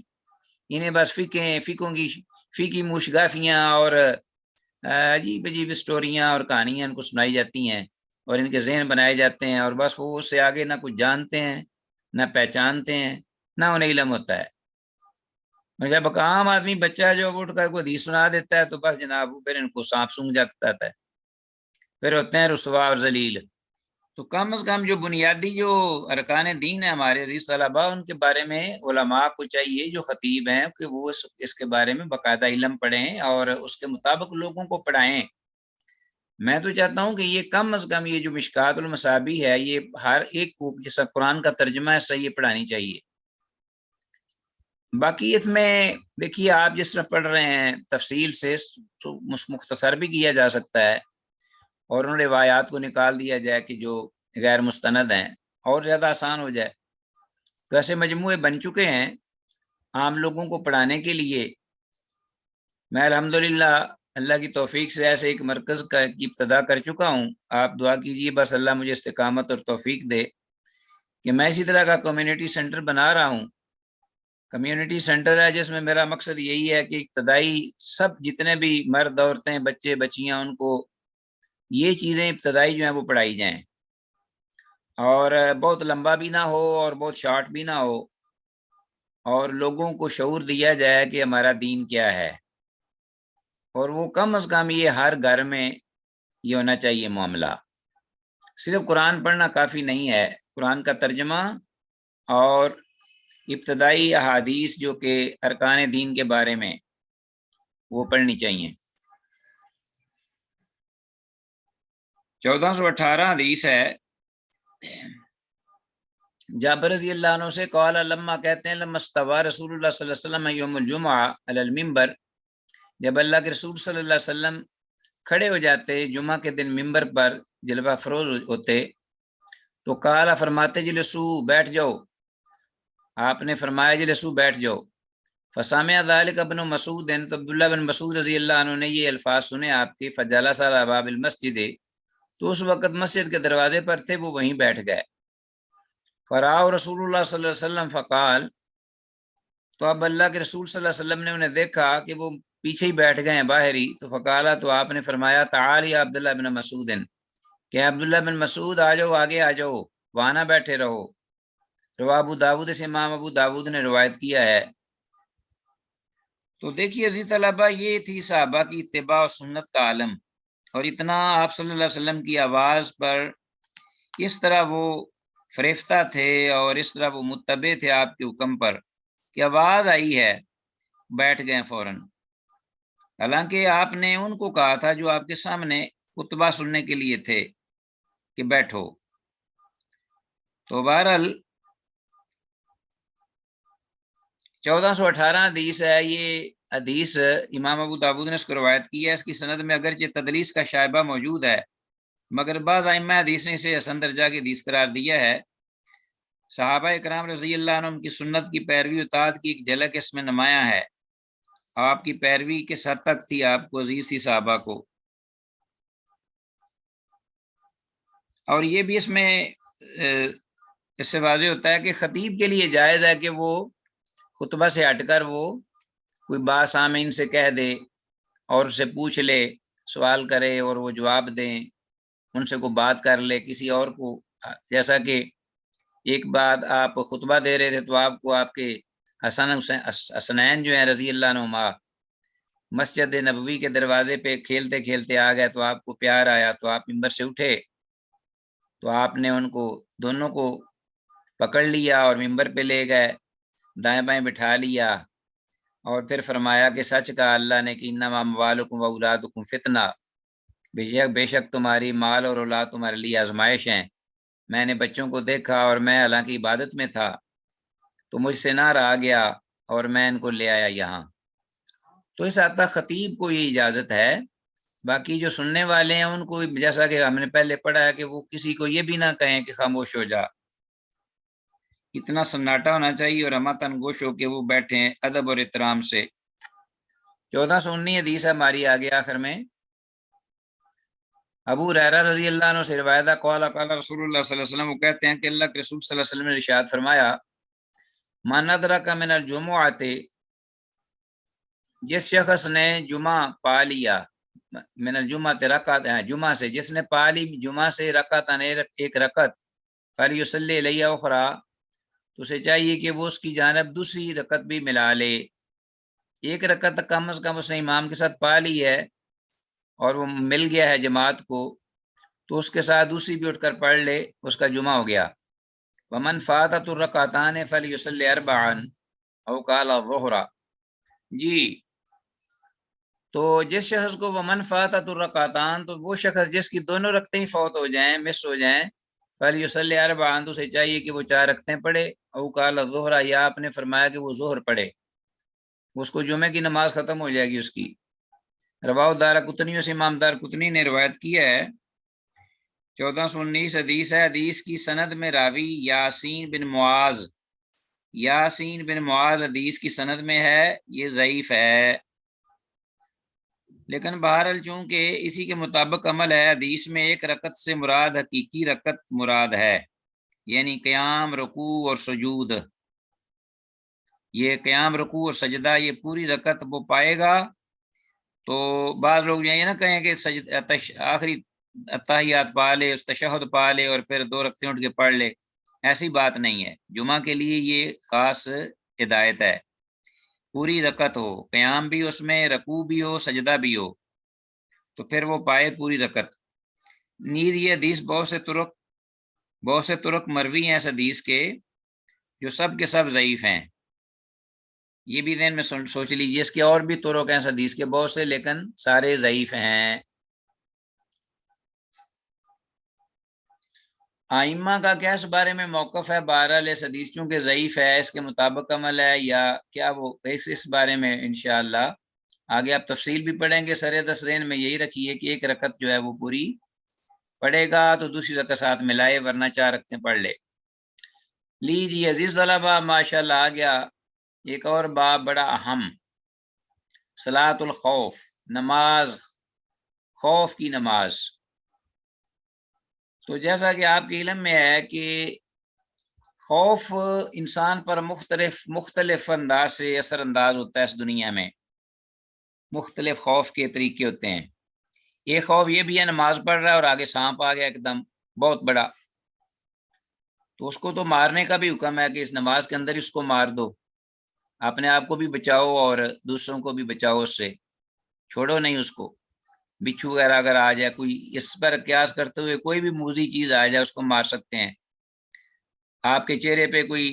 انہیں بس فقہی مشگافیاں اور عجیب عجیب اسٹوریاں اور کہانیاں ان کو سنائی جاتی ہیں اور ان کے ذہن بنائے جاتے ہیں، اور بس وہ اس سے آگے نہ کچھ جانتے ہیں نہ پہچانتے ہیں نہ انہیں علم ہوتا ہے۔ جب عام آدمی بچہ جو اٹھ کر کوئی حدیث سنا دیتا ہے تو بس جناب پھر ان کو سانپ سونگ جاتا ہے، پھر ہوتے ہیں رسوا اور ذلیل۔ تو کم از کم جو بنیادی جو ارکان دین ہے ہمارے عزیز طلباء، ان کے بارے میں علماء کو چاہیے جو خطیب ہیں کہ وہ اس کے بارے میں باقاعدہ علم پڑھیں اور اس کے مطابق لوگوں کو پڑھائیں۔ میں تو چاہتا ہوں کہ یہ کم از کم یہ جو مشکات المصابیح ہے یہ ہر ایک کو جیسا قرآن کا ترجمہ ہے صحیح پڑھانی چاہیے۔ باقی اس میں دیکھیے آپ جس طرح پڑھ رہے ہیں تفصیل سے مختصر بھی کیا جا سکتا ہے اور ان روایات کو نکال دیا جائے کہ جو غیر مستند ہیں اور زیادہ آسان ہو جائے۔ تو ایسے مجموعے بن چکے ہیں عام لوگوں کو پڑھانے کے لیے۔ میں الحمدللہ اللہ کی توفیق سے ایسے ایک مرکز کی ابتدا کر چکا ہوں، آپ دعا کیجیے بس اللہ مجھے استقامت اور توفیق دے کہ میں اسی طرح کا کمیونٹی سینٹر بنا رہا ہوں۔ کمیونٹی سینٹر ہے جس میں میرا مقصد یہی ہے کہ ابتدائی سب جتنے بھی مرد عورتیں بچے بچیاں ان کو یہ چیزیں ابتدائی جو ہیں وہ پڑھائی جائیں، اور بہت لمبا بھی نہ ہو اور بہت شارٹ بھی نہ ہو، اور لوگوں کو شعور دیا جائے کہ ہمارا دین کیا ہے، اور وہ کم از کم یہ ہر گھر میں یہ ہونا چاہیے معاملہ۔ صرف قرآن پڑھنا کافی نہیں ہے، قرآن کا ترجمہ اور ابتدائی احادیث جو کہ ارکان دین کے بارے میں وہ پڑھنی چاہیے۔ 1418 حدیث ہے جابر رضی اللہ عنہ سے، قال لما کہتے ہیں لما استوى رسول اللہ صلی اللہ علیہ وسلم یوم الجمعہ علی المنبر، جب اللہ کے رسول صلی اللہ علیہ وسلم کھڑے ہو جاتے جمعہ کے دن ممبر پر جلوہ افروز ہوتے، تو قال فرماتے جلسو بیٹھ جاؤ، آپ نے فرمایا جلسو بیٹھ جاؤ، فسامع ذلك ابن مسعود، تو عبداللہ بن مسعود رضی اللہ عنہ نے یہ الفاظ سنے آپ کے، فجلس علی باب المسجد، تو اس وقت مسجد کے دروازے پر تھے، وہ وہیں بیٹھ گئے۔ فراہ رسول اللہ صلی اللہ علیہ وسلم فقال، تو اب اللہ کے رسول صلی اللہ علیہ وسلم نے انہیں دیکھا کہ وہ پیچھے ہی بیٹھ گئے ہیں باہر ہی، تو فقالا، تو آپ نے فرمایا تعال یا عبداللہ بن مسعود، کہ عبداللہ بن مسعود آ جاؤ، آگے آ جاؤ، وہاں نہ بیٹھے رہو۔ رواہ ابو داود، سے امام ابو داود نے روایت کیا ہے۔ تو دیکھیے عزیز طلبہ، یہ تھی صحابہ کی اتباع و سنت کا عالم، اور اتنا آپ صلی اللہ علیہ وسلم کی آواز پر اس طرح وہ فریفتہ تھے، اور اس طرح وہ متبع تھے آپ کے حکم پر، کہ آواز آئی ہے بیٹھ گئے فوراً۔ حالانکہ آپ نے ان کو کہا تھا جو آپ کے سامنے خطبہ سننے کے لیے تھے کہ بیٹھو۔ تو بہرحال 1418 حدیث ہے، یہ حدیث امام ابو داود نے اس کو روایت کی ہے۔ اس کی سند میں اگرچہ تدلیس کا شائبہ موجود ہے، مگر بعض ائمہ حدیث نے اسے حسن درجہ کی حدیث قرار دیا ہے۔ صحابہ اکرام رضی اللہ عنہم کی سنت کی پیروی اطاعت کی ایک جھلک اس میں نمایاں ہے۔ آپ کی پیروی کس حد تک تھی، آپ کو عزیز تھی صحابہ کو۔ اور یہ بھی اس میں اس سے واضح ہوتا ہے کہ خطیب کے لیے جائز ہے کہ وہ خطبہ سے ہٹ کر وہ کوئی بات سامعین سے کہہ دے، اور اسے پوچھ لے، سوال کرے اور وہ جواب دیں، ان سے کوئی بات کر لے کسی اور کو۔ جیسا کہ ایک بات آپ خطبہ دے رہے تھے تو آپ کو آپ کے حسنین جو ہیں رضی اللہ عنہما مسجد نبوی کے دروازے پہ کھیلتے کھیلتے آ گئے، تو آپ کو پیار آیا، تو آپ ممبر سے اٹھے، تو آپ نے ان کو دونوں کو پکڑ لیا اور ممبر پہ لے گئے، دائیں بائیں بٹھا لیا، اور پھر فرمایا کہ سچ کہا اللہ نے کہ انما اموالکم و اولادکم فتنہ، بے شک تمہاری مال اور اولاد تمہارے لیے آزمائش ہیں۔ میں نے بچوں کو دیکھا اور میں حالانکہ عبادت میں تھا، تو مجھ سے نہ رہا گیا اور میں ان کو لے آیا یہاں۔ تو اس حد تک خطیب کو یہ اجازت ہے۔ باقی جو سننے والے ہیں ان کو جیسا کہ ہم نے پہلے پڑھا ہے کہ وہ کسی کو یہ بھی نہ کہیں کہ خاموش ہو جا، اتنا سناٹا ہونا چاہیے اور امتن گوش ہو کے وہ بیٹھے ہیں ادب اور احترام سے۔ 1419 حدیث ہے ہماری آگے آخر میں۔ ابو ہریرہ رضی اللہ عنہ سے روایت ہے، قال قال رسول اللہ صلی اللہ علیہ وسلم، وہ کہتے ہیں کہ اللہ کے رسول صلی اللہ علیہ وسلم نے ارشاد فرمایا، من ادرک من الجمعۃ، جس شخص نے جمعہ پا لیا، من الجمعۃ رکعت، جمعہ سے جس نے پا لی جمعہ سے رکعت، ایک رکعت، فلیصلی الیہ اخری، تو اسے چاہیے کہ وہ اس کی جانب دوسری رکعت بھی ملا لے۔ ایک رکعت کم از کم اس نے امام کے ساتھ پا لی ہے اور وہ مل گیا ہے جماعت کو، تو اس کے ساتھ دوسری بھی اٹھ کر پڑھ لے، اس کا جمعہ ہو گیا۔ ومن فاتت الرکعتان فلیصلی اربعا او قال الظہر، جی تو جس شخص کو ومن فاتت الرکعتان، تو وہ شخص جس کی دونوں رکعتیں فوت ہو جائیں، مس ہو جائیں، فلیصلی اربعا، تو اسے چاہیے کہ وہ 4 رکعتیں پڑھے، او قال الظہر، یا آپ نے فرمایا کہ وہ ظہر پڑھے، اس کو جمعے کی نماز ختم ہو جائے گی اس کی۔ رواہ دارقطنی، سے امام دارقطنی نے روایت کیا ہے۔ 1419 حدیث ہے، حدیث کی سند میں راوی یاسین بن معاذ، یاسین بن معاذ حدیث کی سند میں ہے، یہ ضعیف ہے، لیکن بہرحال چونکہ اسی کے مطابق عمل ہے، حدیث میں ایک رکعت سے مراد حقیقی رکعت مراد ہے، یعنی قیام، رکوع اور سجود۔ یہ قیام، رکوع اور سجدہ، یہ پوری رکعت وہ پائے گا۔ تو بعض لوگ یہ نہ کہیں کہ آخری اتحیات پا لے، اس تشہد پا لے اور پھر 2 رکعتیں اٹھ کے پڑھ لے، ایسی بات نہیں ہے۔ جمعہ کے لیے یہ خاص ہدایت ہے، پوری رکعت ہو، قیام بھی اس میں، رکوع بھی ہو، سجدہ بھی ہو، تو پھر وہ پائے پوری رکعت۔ نیز یہ حدیث بہت سے طرق مروی ہیں اس حدیث کے، جو سب کے سب ضعیف ہیں۔ یہ بھی ذہن میں سوچ لیجیے، اس کے اور بھی طرق ہیں اس حدیث کے بہت سے، لیکن سارے ضعیف ہیں۔ ائمہ کا کیا اس بارے میں موقف ہے؟ بہرحال اس حدیث چونکہ ضعیف ہے، اس کے مطابق عمل ہے یا کیا، وہ اس بارے میں انشاءاللہ آگے آپ تفصیل بھی پڑھیں گے۔ سر ذہن میں یہی رکھیے کہ ایک رکعت جو ہے وہ پوری پڑھے گا تو دوسری رکعت ساتھ ملائے، ورنہ 4 رکعتیں پڑھ لے۔ لیجیے عزیز طلبہ، ماشاءاللہ آ گیا ایک اور باب بڑا اہم، صلاۃ الخوف، نماز خوف کی نماز۔ تو جیسا کہ آپ کے علم میں ہے کہ خوف انسان پر مختلف انداز سے اثر انداز ہوتا ہے اس دنیا میں، مختلف خوف کے طریقے ہوتے ہیں۔ ایک خوف یہ بھی ہے نماز پڑھ رہا ہے اور آگے سانپ آ گیا ایک دم بہت بڑا، تو اس کو تو مارنے کا بھی حکم ہے کہ اس نماز کے اندر اس کو مار دو، اپنے آپ کو بھی بچاؤ اور دوسروں کو بھی بچاؤ، اس سے چھوڑو نہیں اس کو۔ بچھو وغیرہ اگر آ جائے، کوئی اس پر قیاس کرتے ہوئے کوئی بھی موذی چیز آ جائے اس کو مار سکتے ہیں۔ آپ کے چہرے پہ کوئی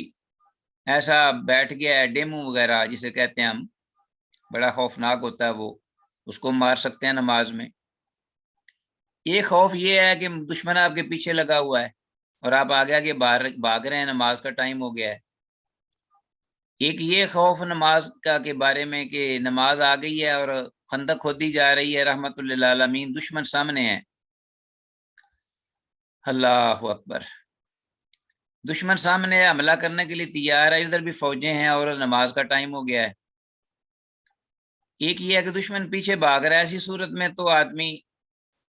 ایسا بیٹھ گیا ہے ڈیمو وغیرہ جسے کہتے ہیں ہم، بڑا خوفناک ہوتا ہے وہ، اس کو مار سکتے ہیں نماز میں۔ ایک خوف یہ ہے کہ دشمن آپ کے پیچھے لگا ہوا ہے اور آپ آگے آگے بھاگ رہے ہیں، نماز کا ٹائم ہو گیا ہے۔ ایک یہ خوف نماز کا کے بارے میں کہ نماز آ گئی ہے اور خندق کھودی جا رہی ہے، رحمت للعالمین، دشمن سامنے ہے، اللہ اکبر، دشمن سامنے ہے، حملہ کرنے کے لیے تیار ہے، ادھر بھی فوجیں ہیں اور نماز کا ٹائم ہو گیا ہے۔ ایک یہ ہے کہ دشمن پیچھے بھاگ رہا ہے، ایسی صورت میں تو آدمی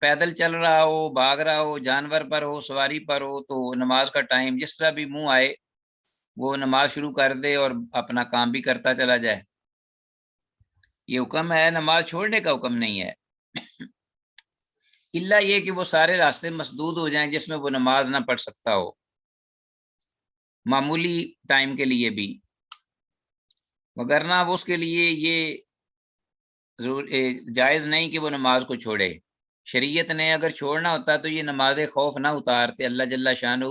پیدل چل رہا ہو، بھاگ رہا ہو، جانور پر ہو، سواری پر ہو، تو نماز کا ٹائم جس طرح بھی منہ آئے وہ نماز شروع کر دے اور اپنا کام بھی کرتا چلا جائے۔ یہ حکم ہے، نماز چھوڑنے کا حکم نہیں ہے، الا یہ کہ وہ سارے راستے مسدود ہو جائیں جس میں وہ نماز نہ پڑھ سکتا ہو، معمولی ٹائم کے لیے بھی، وگرنہ وہ اس کے لیے یہ جائز نہیں کہ وہ نماز کو چھوڑے۔ شریعت نے اگر چھوڑنا ہوتا تو یہ نماز خوف نہ اتارتے، اللہ جل شانہ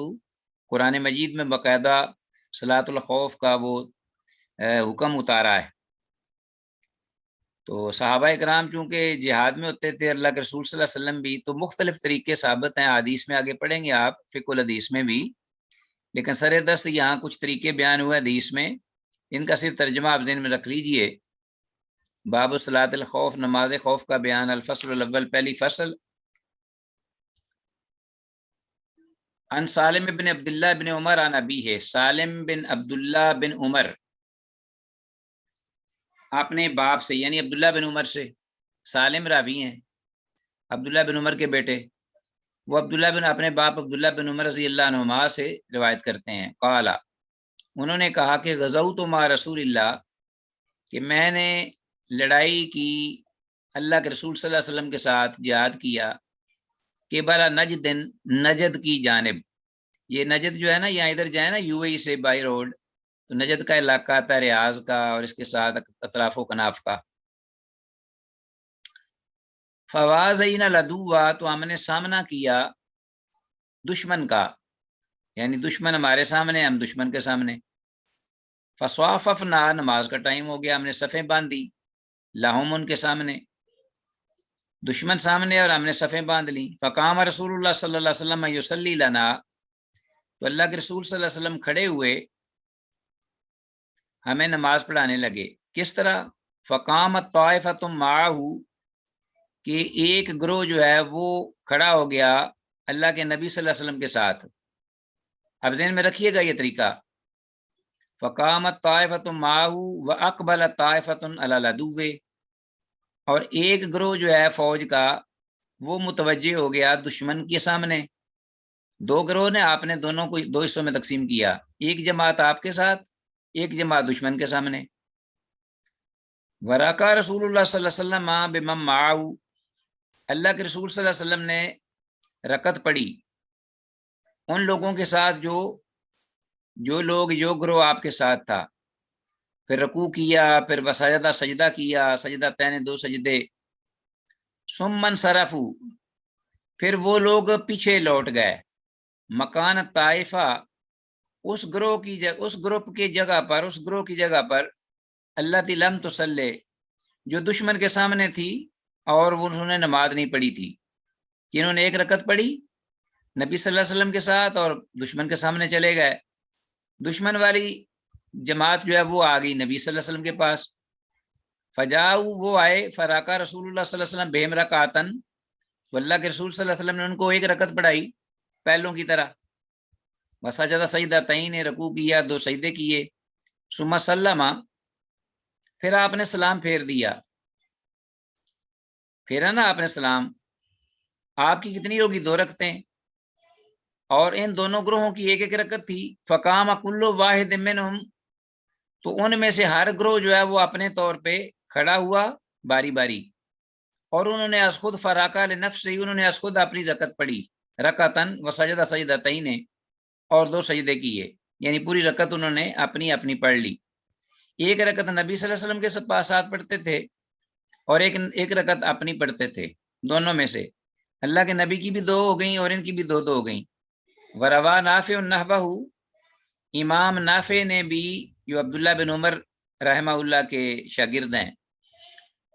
قرآن مجید میں باقاعدہ صلاۃ الخوف کا وہ حکم اتارا ہے۔ تو صحابہ کرام چونکہ جہاد میں ہوتے تھے، اللہ کے رسول صلی اللہ علیہ وسلم بھی، تو مختلف طریقے ثابت ہیں، حدیث میں آگے پڑھیں گے آپ، فقہ الحدیث میں بھی، لیکن سر دست یہاں کچھ طریقے بیان ہوئے حدیث میں، ان کا صرف ترجمہ آپ ذہن میں رکھ لیجئے۔ باب صلاۃ الخوف، نماز خوف کا بیان، الفصل الاول، پہلی فصل۔ عن سالم بن عبداللہ بن عمر عن ابیہ، سالم بن عبداللہ بن عمر اپنے باپ سے یعنی عبداللہ بن عمر سے، سالم راوی ہیں عبداللہ بن عمر کے بیٹے، وہ عبداللہ بن اپنے باپ عبداللہ بن عمر رضی اللہ عنہما سے روایت کرتے ہیں، قال، انہوں نے کہا کہ غزوت مع رسول اللہ، کہ میں نے لڑائی کی اللہ کے رسول صلی اللہ علیہ وسلم کے ساتھ، جہاد کیا، کہ بلا نجد، نجد کی جانب، یہ نجد جو ہے نا، یہاں ادھر جائے نا یو اے ای سے بائی روڈ، تو نجد کا علاقہ آتا ہے ریاض کا اور اس کے ساتھ اطراف و کناف کا۔ فوازینا لدوا، تو ہم نے سامنا کیا دشمن کا، یعنی دشمن ہمارے سامنے، ہم دشمن کے سامنے۔ فصواففنا، نماز کا ٹائم ہو گیا، ہم نے صفیں باندھی، لہم، ان کے سامنے، دشمن سامنے اور ہم نے صفیں باندھ لی۔ فقام رسول اللہ صلی اللہ علیہ وسلم یصلی لنا، تو اللہ کے رسول صلی اللہ علیہ وسلم کھڑے ہوئے، ہمیں نماز پڑھانے لگے۔ کس طرح؟ فقامت طائفۃ معہ، کہ ایک گروہ جو ہے وہ کھڑا ہو گیا اللہ کے نبی صلی اللہ علیہ وسلم کے ساتھ۔ اب ذہن میں رکھیے گا یہ طریقہ، فقامت طائفۃ معہ واقبلت طائفۃ علی العدو، اور ایک گروہ جو ہے فوج کا وہ متوجہ ہو گیا دشمن کے سامنے۔ دو گروہ نے، آپ نے دونوں کو دو حصوں میں تقسیم کیا، ایک جماعت آپ کے ساتھ، ایک جماعت دشمن کے سامنے۔ وراکا رسول اللہ صلی اللہ علیہ وسلم بمن معہ، اللہ کے رسول صلی اللہ علیہ وسلم نے رکعت پڑھی ان لوگوں کے ساتھ جو گروہ آپ کے ساتھ تھا، پھر رکوع کیا، پھر وسجدہ، سجدہ کیا، سجدہ تین، دو سجدے، ثم انصرفوا، پھر وہ لوگ پیچھے لوٹ گئے، مکان طائفہ، اس گروہ کی جگہ پر اللہ لم تصلی، جو دشمن کے سامنے تھی اور انہوں نے نماز نہیں پڑھی تھی، کہ انہوں نے ایک رکعت پڑھی نبی صلی اللہ علیہ وسلم کے ساتھ اور دشمن کے سامنے چلے گئے، دشمن والی جماعت جو ہے وہ آ گئی نبی صلی اللہ علیہ وسلم کے پاس، فجاؤ، وہ آئے، فراقا رسول اللہ صلی اللہ علیہ وسلم بہم رکعتن، تو اللہ کے رسول صلی اللہ علیہ وسلم نے ان کو ایک رکعت پڑھائی پہلوں کی طرح، وسجدہ، سجدہ تین، رکوع کیا، دو سجدے کیے، ثم سلم، پھر آپ نے سلام پھیر دیا، پھیرا نا آپ نے سلام، آپ کی کتنی ہوگی؟ 2 رکعتیں، اور ان دونوں گروہوں کی ایک ایک رکعت تھی۔ فقام کل واحد منہم، تو ان میں سے ہر گروہ جو ہے وہ اپنے طور پہ کھڑا ہوا باری باری، اور انہوں نے از خود فراقہ لنفسہ، انہوں نے از خود اپنی رکعت پڑھی، رکعتن وسجد سجدتین، اور 2 سجدے کیے، یعنی پوری رکعت انہوں نے اپنی اپنی پڑھ لی۔ ایک رکعت نبی صلی اللہ علیہ وسلم کے ساتھ پڑھتے تھے اور ایک رکعت اپنی پڑھتے تھے، دونوں میں سے اللہ کے نبی کی بھی 2 ہو گئیں اور ان کی بھی 2 ہو گئیں۔ وروا نافع نحوہ، امام نافع نے بھی، جو عبداللہ بن عمر رحمہ اللہ کے شاگرد ہیں،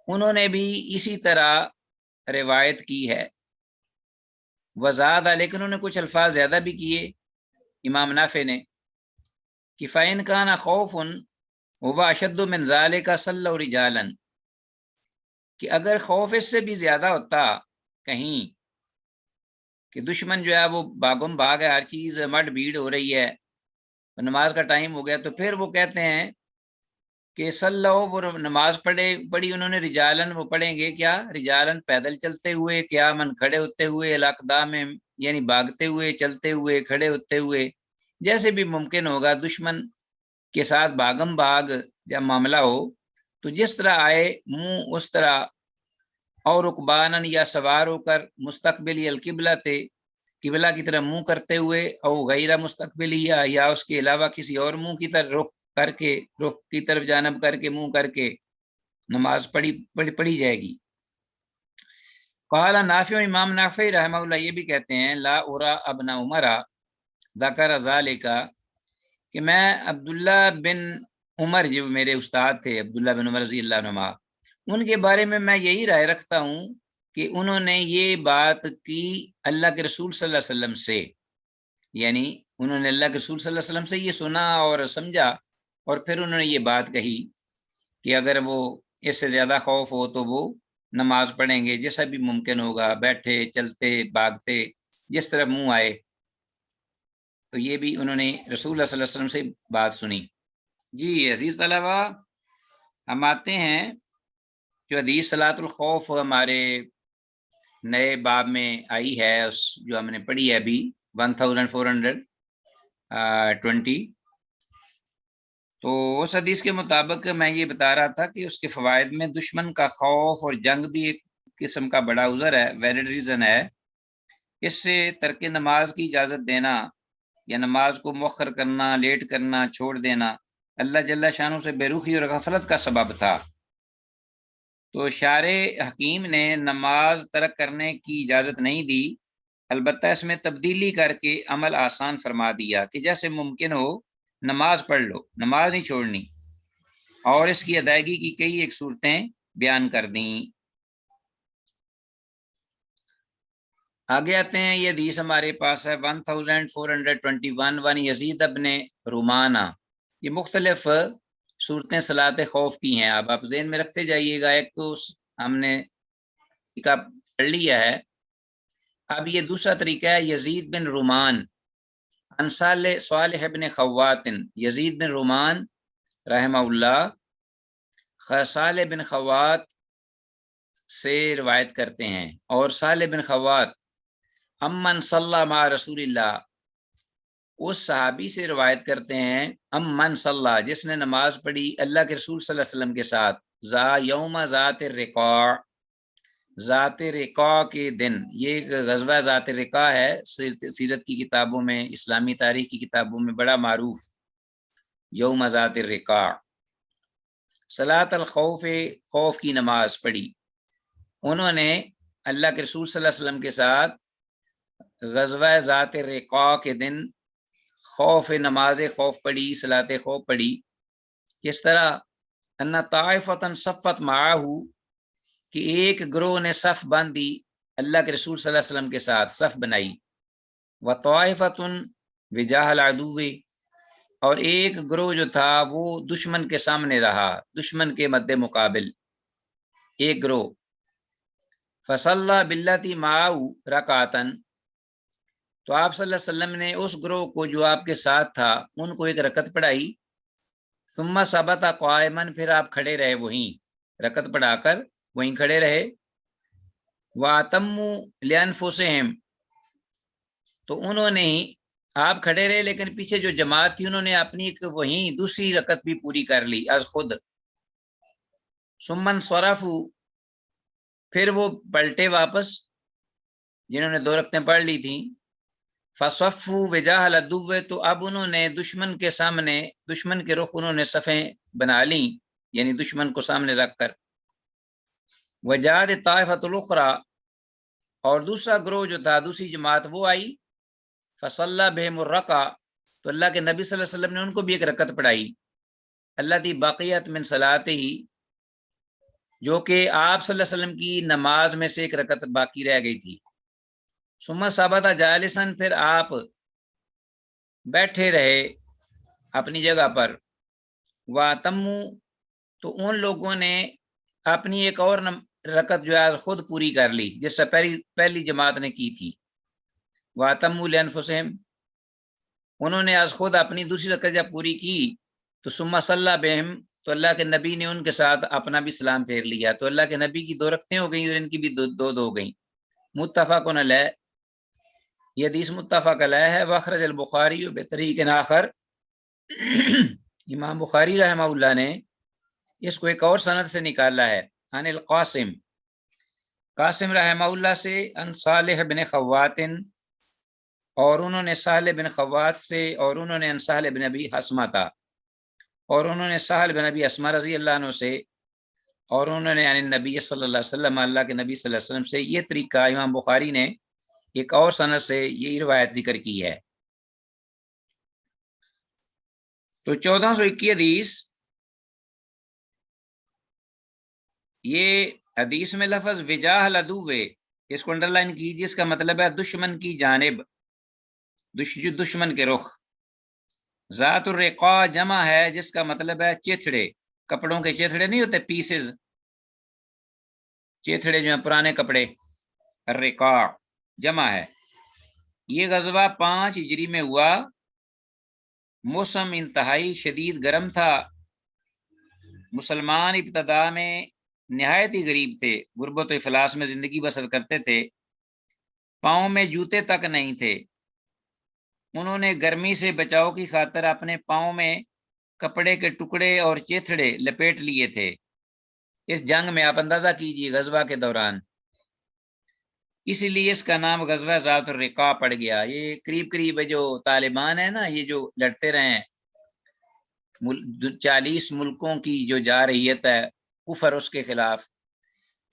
انہوں نے بھی اسی طرح روایت کی ہے۔ وزاد، لیکن انہوں نے کچھ الفاظ زیادہ بھی کیے امام نافع نے، کہ فَإِنْ كَانَ خَوْفٌ هُوَ أَشَدُّ مِنْ ذَلِكَ صَلَّوْا رِجَالًا، کہ اگر خوف اس سے بھی زیادہ ہوتا کہیں کہ دشمن جو ہے وہ باغم بھاگ ہے، ہر چیز مڈ بھیڑ ہو رہی ہے، نماز کا ٹائم ہو گیا، تو پھر وہ کہتے ہیں کہ صلو، وہ نماز پڑھی انہوں نے، رجالن، وہ پڑھیں گے کیا؟ رجالن، پیدل چلتے ہوئے، قیامن، کھڑے ہوتے ہوئے، الاقدام، یعنی بھاگتے ہوئے، چلتے ہوئے، کھڑے ہوتے ہوئے، جیسے بھی ممکن ہوگا دشمن کے ساتھ بھاگم بھاگ جب معاملہ ہو تو جس طرح آئے منہ اس طرح، اور رکبانن، یا سوار ہو کر، مستقبلی القبلہ تھے، قبلہ کی طرف منہ کرتے ہوئے، او غیر مستقبلی، یا اس کے علاوہ کسی اور منہ کی طرف رخ کر کے، رخ کی طرف جانب کر کے، منہ کر کے نماز پڑھی جائے گی۔ قال نافع، امام نافع رحمہ اللہ یہ بھی کہتے ہیں، لا ارا ابن عمر ذکر ذالک، کہ میں عبداللہ بن عمر، جو میرے استاد تھے عبداللہ بن عمر رضی اللہ عنہ، ان کے بارے میں یہی رائے رکھتا ہوں کہ انہوں نے یہ بات کی اللہ کے رسول صلی اللہ علیہ وسلم سے، یعنی انہوں نے اللہ کے رسول صلی اللہ علیہ وسلم سے یہ سنا اور سمجھا، اور پھر انہوں نے یہ بات کہی کہ اگر وہ اس سے زیادہ خوف ہو تو وہ نماز پڑھیں گے، جیسا بھی ممکن ہوگا، بیٹھے، چلتے، بھاگتے، جس طرح منہ آئے۔ تو یہ بھی انہوں نے رسول اللہ صلی اللہ علیہ وسلم سے بات سنی۔ جی عزیز طلبہ، ہم آتے ہیں جو حدیث صلاۃ الخوف ہمارے نئے باب میں آئی ہے، اس جو ہم نے پڑھی ہے ابھی 1420، تو اس حدیث کے مطابق میں یہ بتا رہا تھا کہ اس کے فوائد میں دشمن کا خوف اور جنگ بھی ایک قسم کا بڑا عذر ہے، ویلڈ ریزن ہے۔ اس سے ترک نماز کی اجازت دینا یا نماز کو مؤخر کرنا، لیٹ کرنا، چھوڑ دینا، اللہ جل شانہ سے بے رخی اور غفلت کا سبب تھا۔ تو شارع حکیم نے نماز ترک کرنے کی اجازت نہیں دی، البتہ اس میں تبدیلی کر کے عمل آسان فرما دیا کہ جیسے ممکن ہو نماز پڑھ لو، نماز نہیں چھوڑنی، اور اس کی ادائیگی کی کئی ایک صورتیں بیان کر دیں۔ آگے آتے ہیں، یہ حدیث ہمارے پاس ہے 1421، ون یزید ابن رومانہ، یہ مختلف صورتیں صلاۃ خوف کی ہیں، آپ ذہن میں رکھتے جائیے گا۔ ایک تو ہم نے پڑھ لیا ہے، اب یہ دوسرا طریقہ ہے، یزید بن رومان عن صالح بن خوات، یزید بن رومان رحمہ اللہ صالح بن خوات سے روایت کرتے ہیں، اور صالح بن خوات امن صلی مع رسول اللہ، اس صحابی سے روایت کرتے ہیں، امن صلی، جس نے نماز پڑھی اللہ کے رسول صلی اللہ علیہ وسلم کے ساتھ، یوم ذات الرقاع، ذات رقاع کے دن، یہ ایک غزوہ ذات رقاع ہے، سیرت کی کتابوں میں، اسلامی تاریخ کی کتابوں میں بڑا معروف، یوم ذات الرقاع، صلاۃ الخوف، خوف کی نماز پڑھی انہوں نے اللہ کے رسول صلی اللہ علیہ وسلم کے ساتھ غزوہ ذات رقاع کے دن، خوف، نماز خوف پڑھی، صلاۃ خوف پڑھی۔ کس طرح؟ ان طائفۃ صفت معہ، کہ ایک گروہ نے صف باندھی اللہ کے رسول صلی اللہ علیہ وسلم کے ساتھ، صف بنائی، وطائفۃ وجاہ العدو، اور ایک گروہ جو تھا وہ دشمن کے سامنے رہا، دشمن کے مد مقابل ایک گروہ، فصلی باللتی معہ رکعتن، تو آپ صلی اللہ علیہ وسلم نے اس گروہ کو جو آپ کے ساتھ تھا ان کو ایک رکعت پڑھائی، ثم ثبت قائما، پھر آپ کھڑے رہے وہیں رکعت پڑھا کر وہیں کھڑے رہے. وَأَتَمُّوا لِأَنفُسِهِمْ، تو انہوں نے ہی آپ کھڑے رہے لیکن پیچھے جو جماعت تھی انہوں نے اپنی ایک وہیں دوسری رکعت بھی پوری کر لی از خود. ثم انصرفوا، پھر وہ پلٹے واپس جنہوں نے 2 رکعتیں پڑھ لی تھیں. فصفوا وجاہ العدو، تو اب انہوں نے دشمن کے سامنے، دشمن کے رخ انہوں نے صفیں بنا لیں، یعنی دشمن کو سامنے رکھ کر. وجاءت الطائفۃ الاخری، اور دوسرا گروہ جو تھا، دوسری جماعت وہ آئی. فصلی بہم الرکع، تو اللہ کے نبی صلی اللہ علیہ وسلم نے ان کو بھی ایک رکعت پڑھائی. التی بقیت من صلاتہ، جو کہ آپ صلی اللہ علیہ وسلم کی نماز میں سے ایک رکعت باقی رہ گئی تھی. ثم ثبت جالسا، پھر آپ بیٹھے رہے اپنی جگہ پر. واتموا، تو ان لوگوں نے اپنی ایک اور رکعت جو ہے خود پوری کر لی جس سے پہلی جماعت نے کی تھی. واتموا لانفسہم، انہوں نے از خود اپنی دوسری رکعت جب پوری کی تو ثم صلی بہم، تو اللہ کے نبی نے ان کے ساتھ اپنا بھی سلام پھیر لیا. تو اللہ کے نبی کی 2 رکعتیں ہو گئیں اور ان کی بھی دو ہو گئیں. متفق علیہ، یہ حدیث متفق علیہ ہے. واخرج البخاری بطریق آخر، امام بخاری رحمہ اللہ نے اس کو ایک اور سند سے نکالا ہے. عن القاسم، قاسم رحمہ اللہ سے. عن صالح بن خوات، اور انہوں نے صالح بن خوات سے، اور انہوں نے عن سہل بن ابی حسمہ تھا، اور انہوں نے سہل بن ابی حسمہ رضی اللہ عنہ سے، اور انہوں نے عن النبی صلی اللہ علیہ وسلم، اللہ کے نبی صلی اللہ علیہ وسلم سے. یہ طریقہ امام بخاری نے ایک اور سند سے یہی روایت ذکر کی ہے. تو 1421 حدیث، یہ حدیث میں لفظ وجاہ العدو، اس کو انڈر لائن کیجیے، اس کا مطلب ہے دشمن کی جانب، دشمن کے رخ. ذات الرقاع جمع ہے جس کا مطلب ہے چیتھڑے، کپڑوں کے چیتھڑے نہیں ہوتے پیسز، چیتھڑے جو ہیں پرانے کپڑے. الرقاع جمع ہے. یہ غزوہ 5 ہجری میں ہوا. موسم انتہائی شدید گرم تھا. مسلمان ابتدا میں نہایت ہی غریب تھے، غربت و افلاس میں زندگی بسر کرتے تھے. پاؤں میں جوتے تک نہیں تھے. انہوں نے گرمی سے بچاؤ کی خاطر اپنے پاؤں میں کپڑے کے ٹکڑے اور چیتھڑے لپیٹ لیے تھے. اس جنگ میں آپ اندازہ کیجئے غزوہ کے دوران، اسی لیے اس کا نام غزوہ ذات الرقاع پڑ گیا. یہ قریب جو طالبان ہیں نا، یہ جو لڑتے رہے ہیں، 40 ملکوں کی جو جارحیت ہے کفر اس کے خلاف،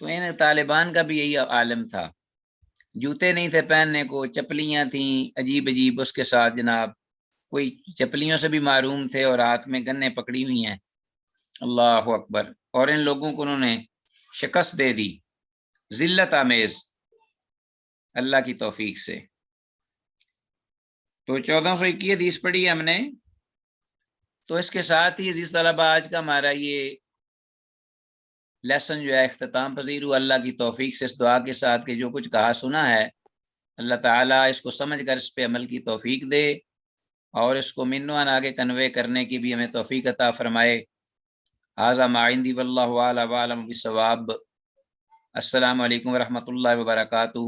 تو ان طالبان کا بھی یہی عالم تھا. جوتے نہیں تھے پہننے کو، چپلیاں تھیں عجیب عجیب اس کے ساتھ جناب، کوئی چپلیوں سے بھی معروم تھے اور ہاتھ میں گنے پکڑی ہوئی ہیں. اللہ اکبر. اور ان لوگوں کو انہوں نے شکست دے دی ذلت آمیز اللہ کی توفیق سے. تو 1421 حدیث پڑھی ہم نے. تو اس کے ساتھ ہی عزیز طلبہ آج کا ہمارا یہ لیسن جو ہے اختتام پذیر ہوا اللہ کی توفیق سے، اس دعا کے ساتھ کہ جو کچھ کہا سنا ہے اللہ تعالیٰ اس کو سمجھ کر اس پہ عمل کی توفیق دے، اور اس کو منوان آگے کنوے کرنے کی بھی ہمیں توفیق عطا فرمائے. ھذا ما عندی واللہ اعلم بالصواب. السلام علیکم ورحمۃ اللہ وبرکاتہ.